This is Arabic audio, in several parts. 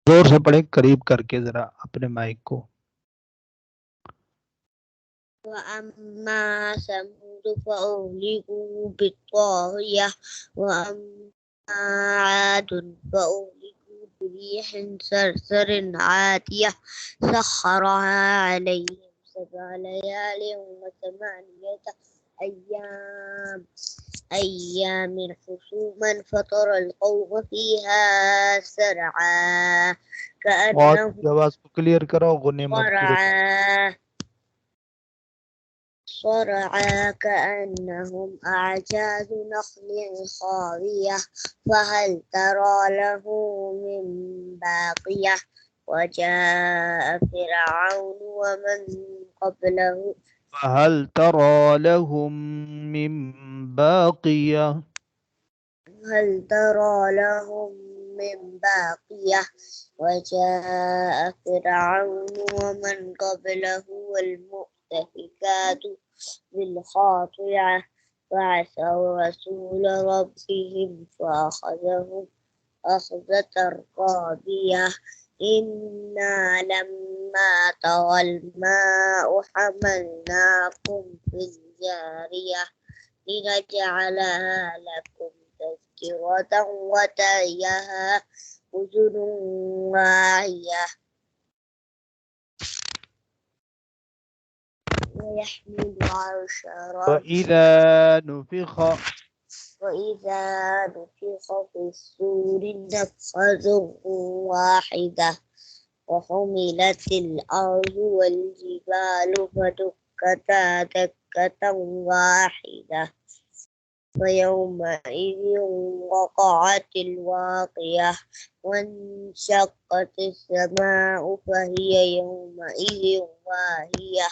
जोर से पढ़े, करीब करके जरा अपने माइक को। وأما ثمود فأهلكوا بالطاغية وأما عاد فأهلكوا بريح صرصر عاتية سخرها عليهم 7 ليال و8 أيام حسوما فترى القوم فيها سرعا كأنهم आवाज को क्लियर करो, गुनेमत पूरे صرعا كأنهم أعجاز نخل خاوية فهل ترى له من باقية وجاء فرعون ومن قبله فهل ترى لهم من باقية هل ترى لهم من باقية وجاء فرعون ومن قبله والمؤتفكات بالخاطئة فعصوا رسول ربهم فأخذهم أخذة رابية إنا لما طغى الماء حملناكم في الجارية لنجعلها لكم تذكرة وتعيها أذن واعية ويحمل عرش ربك وإذا نفخ في الصور نفخة واحدة وحملت الأرض والجبال فدكتا دكة واحدة فيومئذ وقعت الواقية وانشقت السماء فهي يومئذ واهية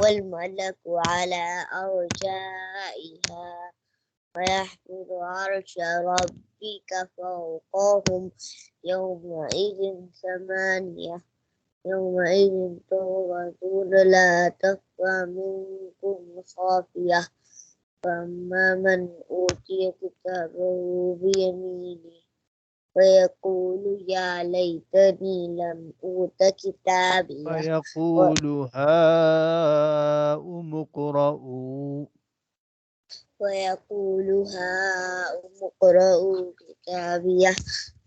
والملك على أرجائها ويحمل عرش ربك فوقهم يومئذ 8 يومئذ تعرضون لا تخفى منكم خافية فأما من أوتي كتابه بيمينه فيقول يا ليتني لم أوت كتابيه فيقول هاؤم اقرءوا كتابيه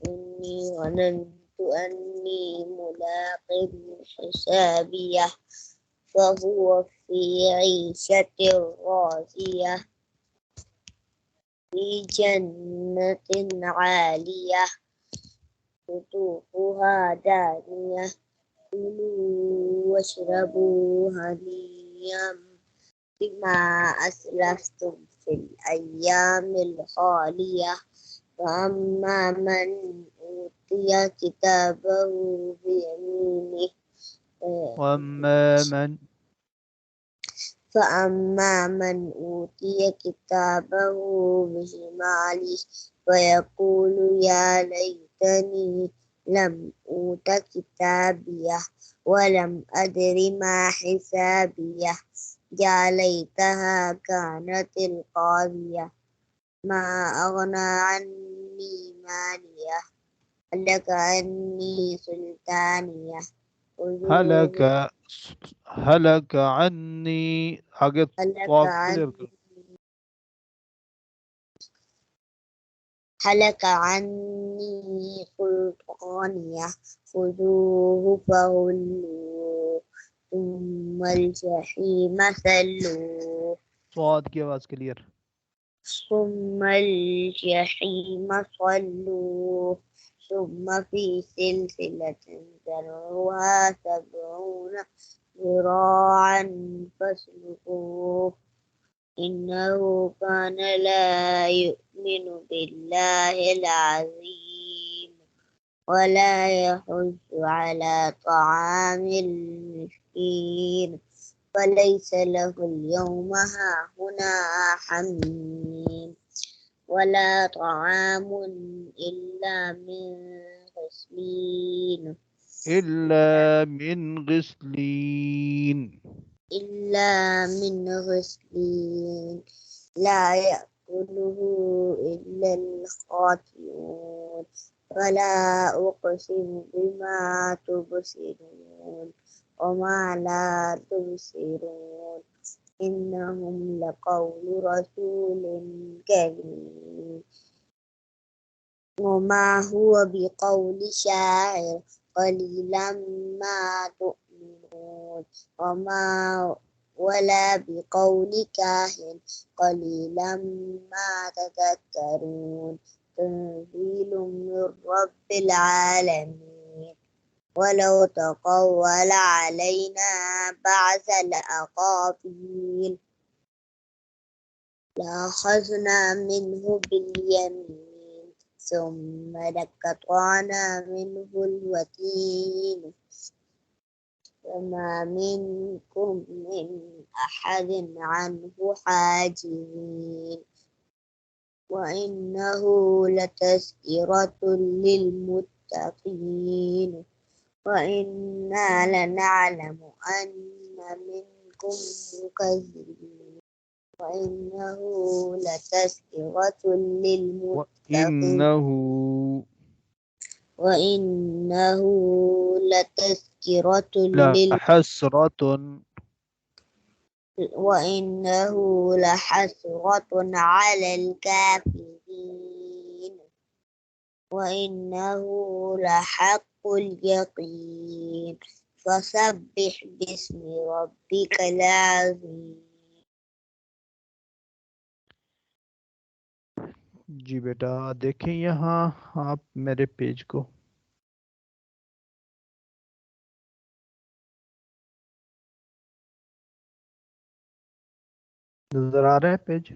إني ظننت أني ملاق حسابيه فهو في عيشة راضية في جنة عالية قطوفها دانية كلوا واشربوا هنيئا بما أسلفتم في الأيام الخالية فأما من أوتي كتابه بيمينه فأما من أوتي كتابه بشماله فيقول يا ليتني لم أوت كتابيه ولم أدر ما حسابيه يا ليتها كانت القاضية ما أغنى عني ماليه هلك عني سلطانيه هلك عني هلك عني سلطانيه خذوه فغلوه ثم الجحيم صلوه स्वाद की आवाज क्लियर ثم الجحيم صلوه ثم في سلسلة ذرعها 70 ذراعا فاسلكوه إنه كان لا يؤمن بالله العظيم ولا يحض على طعام المسكين فليس له اليوم هاهنا حميم ولا طعام إلا من غسلين لا يأكله إلا الخاطئون فلا أقسم بما تبصرون وما لا تبصرون إنهم لقول رسول كريم وما هو بقول شاعر قليلا ما تؤمنون وما ولا بقول كاهن قليلا ما تذكرون تنزيل من رب العالمين ولو تقول علينا بعض الأقاويل لأخذنا منه باليمين ثم لقطعنا منه الوتين فما منكم من أحد عنه حاجزين وإنه لتذكرة للمتقين وإنا لنعلم أن منكم مكذبين وإنه لتذكرة للمتقين وإنه وإنه لتذكرة لحسرة وإنه لحسرة على الكافرين وإنه لحق اليقين فسبح باسم ربك العظيم जी बेटा देखें यहाँ आप मेरे पेज को नजर आ रहा है पेज